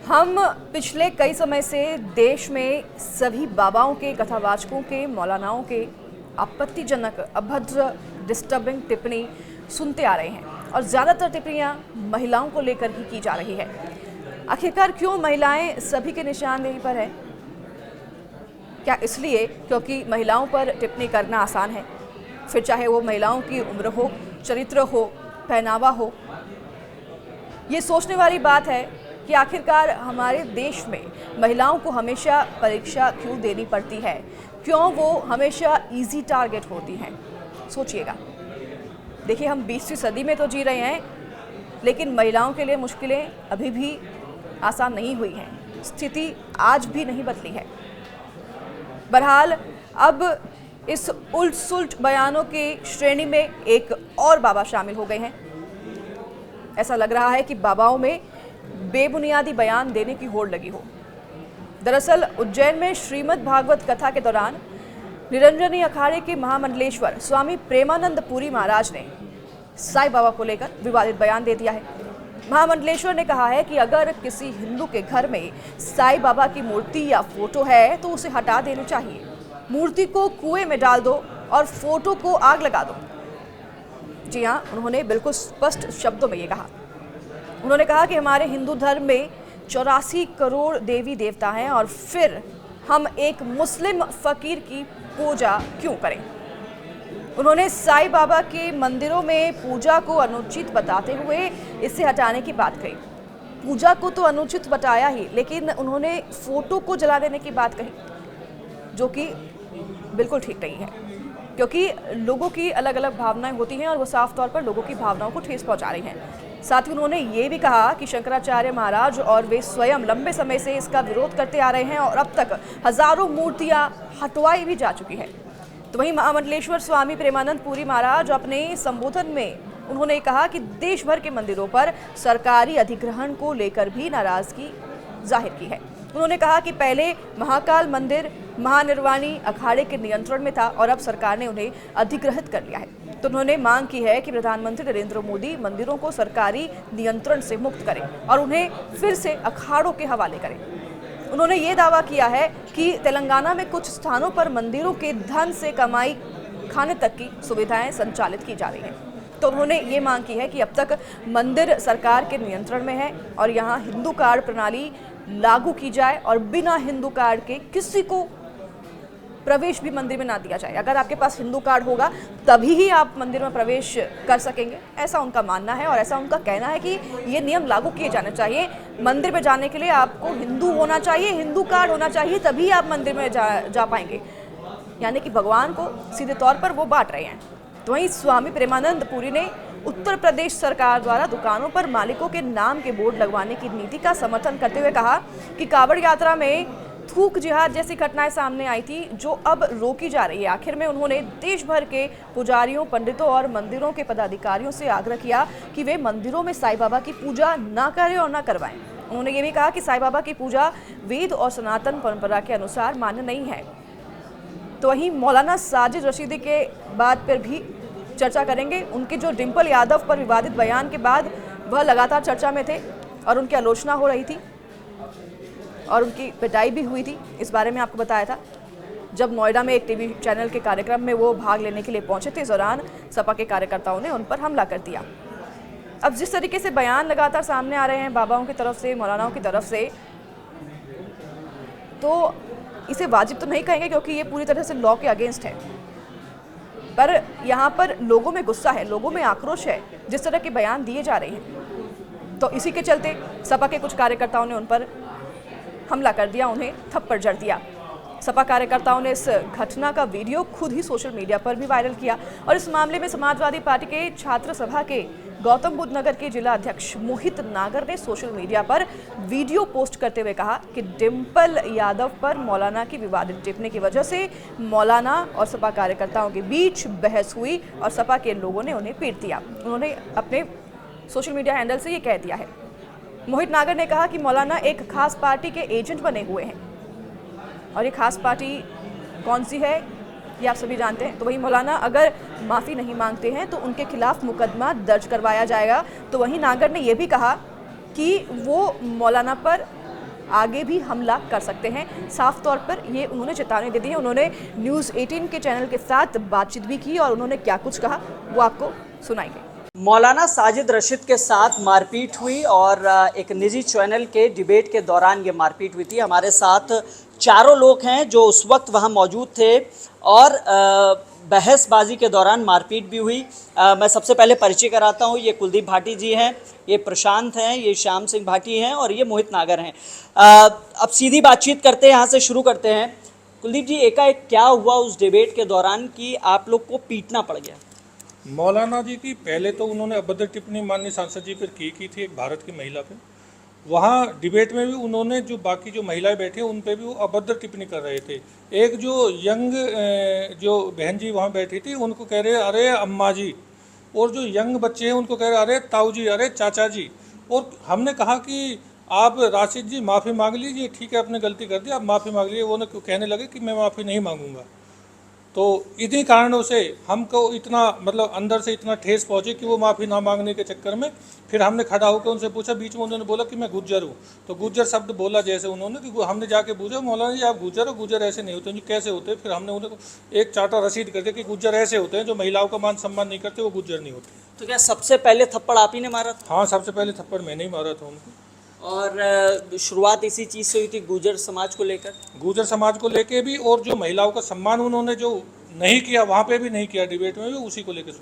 हम पिछले कई समय से देश में सभी बाबाओं के, कथावाचकों के, मौलानाओं के आपत्तिजनक, अभद्र, डिस्टर्बिंग टिप्पणी सुनते आ रहे हैं और ज़्यादातर टिप्पणियां महिलाओं को लेकर ही की जा रही है। आखिरकार क्यों महिलाएं सभी के निशानदेही पर है? क्या इसलिए क्योंकि महिलाओं पर टिप्पणी करना आसान है, फिर चाहे वो महिलाओं की उम्र हो, चरित्र हो, पहनावा हो? ये सोचने वाली बात है कि आखिरकार हमारे देश में महिलाओं को हमेशा परीक्षा क्यों देनी पड़ती है, क्यों वो हमेशा इजी टारगेट होती हैं। सोचिएगा, देखिए हम 20वीं सदी में तो जी रहे हैं, लेकिन महिलाओं के लिए मुश्किलें अभी भी आसान नहीं हुई हैं। स्थिति आज भी नहीं बदली है। बहरहाल अब इस उल्ट सुल्ट बयानों की श्रेणी में एक और बाबा शामिल हो गए हैं। ऐसा लग रहा है कि बाबाओं में बेबुनियादी बयान देने की होड़ लगी हो। दरअसल उज्जैन में श्रीमद् भागवत कथा के दौरान निरंजनी अखाड़े के महामंडलेश्वर स्वामी प्रेमानंद पुरी महाराज ने साईं बाबा को लेकर विवादित बयान दे दिया है। महामंडलेश्वर ने कहा है कि अगर किसी हिंदू के घर में साईं बाबा की मूर्ति या फोटो है तो उसे हटा देनी चाहिए। मूर्ति को कुएं में डाल दो और फोटो को आग लगा दो। जी हाँ, उन्होंने बिल्कुल स्पष्ट शब्दों में ये कहा। उन्होंने कहा कि हमारे हिंदू धर्म में 84 करोड़ देवी देवता हैं और फिर हम एक मुस्लिम फकीर की पूजा क्यों करें। उन्होंने साईं बाबा के मंदिरों में पूजा को अनुचित बताते हुए इसे हटाने की बात कही। पूजा को तो अनुचित बताया ही, लेकिन उन्होंने फोटो को जला देने की बात कही, जो कि बिल्कुल ठीक नहीं है, क्योंकि लोगों की अलग अलग भावनाएं होती हैं और वो साफ तौर पर लोगों की भावनाओं को ठेस पहुंचा रही हैं। साथ ही उन्होंने ये भी कहा कि शंकराचार्य महाराज और वे स्वयं लंबे समय से इसका विरोध करते आ रहे हैं और अब तक हजारों मूर्तियां हटवाई भी जा चुकी है। तो वहीं महामंडलेश्वर स्वामी प्रेमानंद पुरी महाराज अपने संबोधन में उन्होंने कहा कि देश भर के मंदिरों पर सरकारी अधिग्रहण को लेकर भी नाराजगी जाहिर की है। उन्होंने कहा कि पहले महाकाल मंदिर महानिर्वाणी अखाड़े के नियंत्रण में था और अब सरकार ने उन्हें अधिग्रहित कर लिया है। तो उन्होंने मांग की है कि प्रधानमंत्री नरेंद्र मोदी मंदिरों को सरकारी नियंत्रण से मुक्त करें और उन्हें फिर से अखाड़ों के हवाले करें। उन्होंने ये दावा किया है कि तेलंगाना में कुछ स्थानों पर मंदिरों के धन से कमाई खाने तक की सुविधाएं संचालित की जा रही हैं। तो उन्होंने ये मांग की है कि अब तक मंदिर सरकार के नियंत्रण में है और यहाँ हिंदू कार्ड प्रणाली लागू की जाए और बिना हिंदू कार्ड के किसी को प्रवेश भी मंदिर में ना दिया जाए। अगर आपके पास हिंदू कार्ड होगा तभी ही आप मंदिर में प्रवेश कर सकेंगे, ऐसा उनका मानना है और ऐसा उनका कहना है कि ये नियम लागू किए जाने चाहिए। मंदिर में जाने के लिए आपको हिंदू होना चाहिए, हिंदू कार्ड होना चाहिए, तभी आप मंदिर में जा पाएंगे। यानी कि भगवान को सीधे तौर पर वो बांट रहे हैं। तो वहीं स्वामी प्रेमानंद पुरी ने उत्तर प्रदेश सरकार द्वारा दुकानों पर मालिकों के नाम के बोर्ड लगवाने की नीति का समर्थन करते हुए कहा कि कांवड़ यात्रा में थूक जिहाद जैसी घटनाएं सामने आई थी, जो अब रोकी जा रही है। आखिर में उन्होंने देश भर के पुजारियों, पंडितों और मंदिरों के पदाधिकारियों से आग्रह किया कि वे मंदिरों में साईं बाबा की पूजा ना करें और ना करवाएं। उन्होंने ये भी कहा कि साईं बाबा की पूजा वेद और सनातन परंपरा के अनुसार मान्य नहीं है। तो वहीं मौलाना साजिद रशीदी के बात पर भी चर्चा करेंगे। उनके जो डिम्पल यादव पर विवादित बयान के बाद वह लगातार चर्चा में थे और उनकी आलोचना हो रही थी और उनकी पिटाई भी हुई थी। इस बारे में आपको बताया था जब नोएडा में एक टीवी चैनल के कार्यक्रम में वो भाग लेने के लिए पहुंचे थे। इस दौरान सपा के कार्यकर्ताओं ने उन पर हमला कर दिया। अब जिस तरीके से बयान लगातार सामने आ रहे हैं बाबाओं की तरफ से, मौलानाओं की तरफ से, तो इसे वाजिब तो नहीं कहेंगे क्योंकि ये पूरी तरह से लॉ के अगेंस्ट है, पर यहाँ पर लोगों में गुस्सा है, लोगों में आक्रोश है जिस तरह के बयान दिए जा रहे हैं। तो इसी के चलते सपा के कुछ कार्यकर्ताओं ने उन पर हमला कर दिया, उन्हें थप्पड़ जड़ दिया। सपा कार्यकर्ताओं ने इस घटना का वीडियो खुद ही सोशल मीडिया पर भी वायरल किया और इस मामले में समाजवादी पार्टी के छात्र सभा के गौतम बुद्ध नगर के जिला अध्यक्ष मोहित नागर ने सोशल मीडिया पर वीडियो पोस्ट करते हुए कहा कि डिम्पल यादव पर मौलाना की विवादित टिप्पणी की वजह से मौलाना और सपा कार्यकर्ताओं के बीच बहस हुई और सपा के लोगों ने उन्हें पीट दिया। उन्होंने अपने सोशल मीडिया हैंडल से ये कह दिया है। मोहित नागर ने कहा कि मौलाना एक खास पार्टी के एजेंट बने हुए हैं और ये खास पार्टी कौन सी है ये आप सभी जानते हैं। तो वहीं मौलाना अगर माफ़ी नहीं मांगते हैं तो उनके खिलाफ मुकदमा दर्ज करवाया जाएगा। तो वहीं नागर ने यह भी कहा कि वो मौलाना पर आगे भी हमला कर सकते हैं। साफ तौर पर ये उन्होंने चेतावनी दे दी है। उन्होंने न्यूज़ 18 के चैनल के साथ बातचीत भी की और उन्होंने क्या कुछ कहा वो आपको सुनाएंगे। मौलाना साजिद रशीद के साथ मारपीट हुई और एक निजी चैनल के डिबेट के दौरान ये मारपीट हुई थी। हमारे साथ चारों लोग हैं जो उस वक्त वहाँ मौजूद थे और बहसबाजी के दौरान मारपीट भी हुई। मैं सबसे पहले परिचय कराता हूँ। ये कुलदीप भाटी जी हैं, ये प्रशांत हैं, ये श्याम सिंह भाटी हैं और ये मोहित नागर हैं। अब सीधी बातचीत करते हैं, यहाँ से शुरू करते हैं। कुलदीप जी, एकाएक क्या हुआ उस डिबेट के दौरान कि आप लोग को पीटना पड़ गया? मौलाना जी की पहले तो उन्होंने अभद्र टिप्पणी माननीय सांसद जी पर की थी एक भारत की महिला पे। वहाँ डिबेट में भी उन्होंने जो बाकी जो महिलाएं बैठी उन पे भी वो अभद्र टिप्पणी कर रहे थे। एक जो यंग जो बहन जी वहाँ बैठी थी उनको कह रहे अरे अम्मा जी, और जो यंग बच्चे हैं उनको कह रहे अरे ताऊ जी, अरे चाचा जी। और हमने कहा कि आप राशिद जी माफ़ी मांग लीजिए, ठीक है आपने गलती कर दी, आप माफ़ी मांग लीजिए। वो कहने लगे कि मैं माफ़ी नहीं मांगूंगा। तो इन्हीं कारणों से हमको इतना मतलब अंदर से इतना ठेस पहुंची कि वो माफ़ी ना मांगने के चक्कर में फिर हमने खड़ा होकर उनसे पूछा। बीच में उन्होंने बोला कि मैं गुज्जर हूँ, तो गुज्जर शब्द बोला जैसे उन्होंने कि हमने जाके पूछा मौलाना जी आप गुज्जर हो? गुज्जर ऐसे नहीं होते। जी कैसे होते? फिर हमने उन्हें एक चार्टर रसीद कर दिया कि गुज्जर ऐसे होते हैं जो महिलाओं का मान सम्मान नहीं करते, वो गुज्जर नहीं होते। तो क्या सबसे पहले थप्पड़ आप ही ने मारा था? हाँ, सबसे पहले थप्पड़ मैंने ही मारा था उनको। और शुरुआत इसी चीज़ से हुई थी, गुर्जर समाज को लेकर? गुर्जर समाज को लेके भी, और जो महिलाओं का सम्मान उन्होंने जो नहीं किया वहाँ पे भी नहीं किया डिबेट में भी, उसी को लेकर